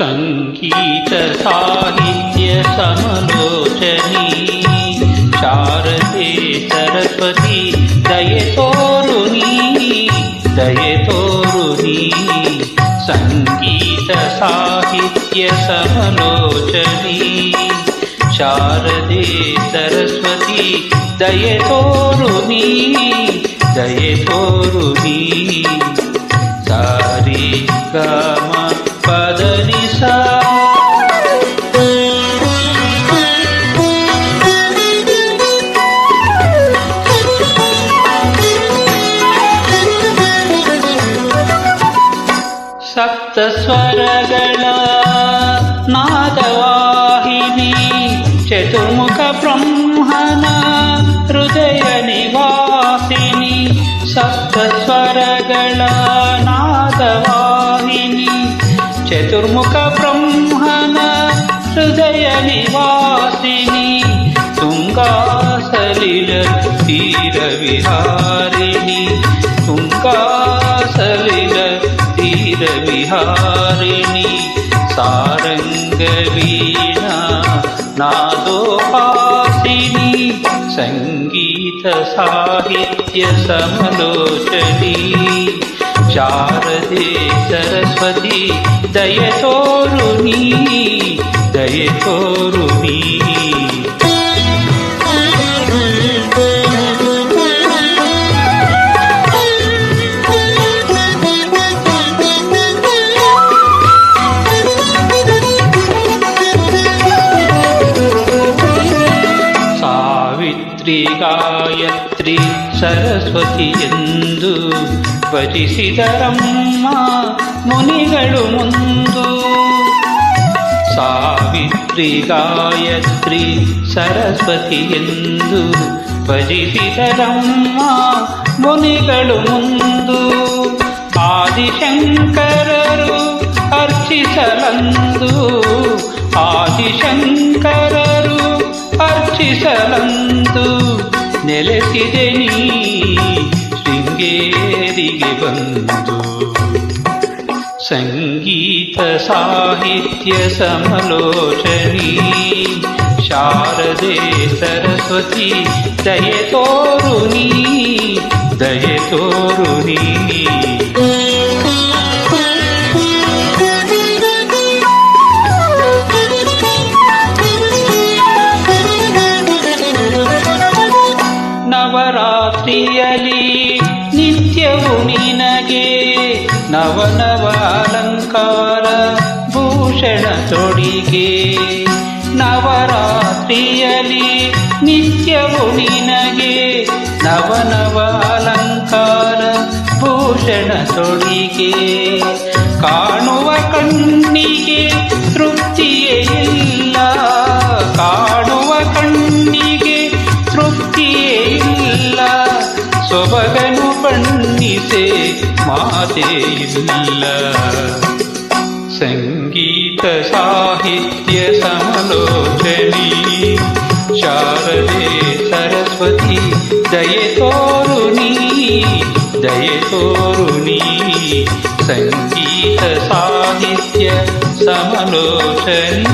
ಸಂಗೀತ ಸಾಹಿತ್ಯ ಸಮಲೋಚನಿ ಶಾರದೆ ಸರಸ್ವತಿ ದಯೆ ತೋರು ನೀ ಸಂಗೀತ ಸಾಹಿತ್ಯ ಸಮಲೋಚನಿ ಶಾರದೆ ಸರಸ್ವತಿ ದಯೆ ತೋರು ನೀ ಸಾರಿ ಗಮ ಪದನಿ ಸಾ ಸಪ್ತ ಸ್ವರಗಳ ನಾದವಾಹಿನಿ ಚತುರ್ಮುಖ ಬ್ರಹ್ಮನ ಹೃದಯ ನಿವಾಸಿನಿ ಸಪ್ತ ಸ್ವರಗಳ ನಾದವಾಹಿನಿ ಚತುರ್ಮುಖ ಬ್ರಹ್ಮನ ಹೃದಯ ನಿವಾಸಿನಿ ತುಂಗಾಸಲಿಲ ತೀರ ವಿಹಾರಿಣಿ ತುಂಗಾಸಲಿಲ ತೀರ ವಿಹಾರಿಣಿ ಸಾರಂಗ ವೀಣಾ ನಾದೋಪಾಸಿನಿ ಸಂಗೀತ ಸಾಹಿತ್ಯ ಸಮಲೋಚನಿ ಶಾರದೆ ಸರಸ್ವತಿ ದಯೆ ತೋರು ನೀ ಸಾವಿತ್ರಿ ಗಾಯತ್ರಿ ಸರಸ್ವತಿ ಎಂದು ಭಜಿಸಿದರಮ್ಮ ಮುನಿಗಳು ಮುಂದು ಸಾವಿತ್ರಿ ಗಾಯತ್ರಿ ಸರಸ್ವತಿ ಎಂದು ಭಜಿಸಿದರಮ್ಮ ಮುನಿಗಳು ಮುಂದು ಆದಿಶಂಕರರು ಅರ್ಚಿಸಲಂದು ಆದಿಶಂಕರರು ಅರ್ಚಿಸಲಂದು ನೆಲೆಸಿದೆ ನೀ ಶೃಂಗೇರಿಗೆ ಬಂದು ಸಂಗೀತ ಸಾಹಿತ್ಯ ಸಮಲೋಚನಿ ಶಾರದೆ ಸರಸ್ವತಿ ದಯೆ ತೋರು ನೀ ನವರಾತ್ರಿಯಲಿ ನಿತ್ಯವು ನಿನಗೆ ನವನವ ಅಲಂಕಾರ ಭೂಷಣ ತೊಡಿಗೆ ನವರಾತ್ರಿಯಲಿ ನಿತ್ಯವು ನಿನಗೆ ನವನವ ಅಲಂಕಾರ ಭೂಷಣ ತೊಡಿಗೆ ಕಾಣುವ ಕಣ್ಣಿಗೆ ತೃಪ್ತಿಯೇ ಇಲ್ಲ ಕಾಣುವ ಕಣ್ಣಿಗೆ ತೃಪ್ತಿಯೇ ಇಲ್ಲ ಸೊಬಗನು ಬಣ್ಣಿಸೆ ಮಾತೇ ಇಲ್ಲ ಸಂಗೀತ ಸಾಹಿತ್ಯ ಸಮಲೋಚನಿ ಶಾರದೆ ಸರಸ್ವತಿ ದಯೆ ತೋರು ನೀ ಸಂಗೀತ ಸಾಹಿತ್ಯ ಸಮಲೋಚನಿ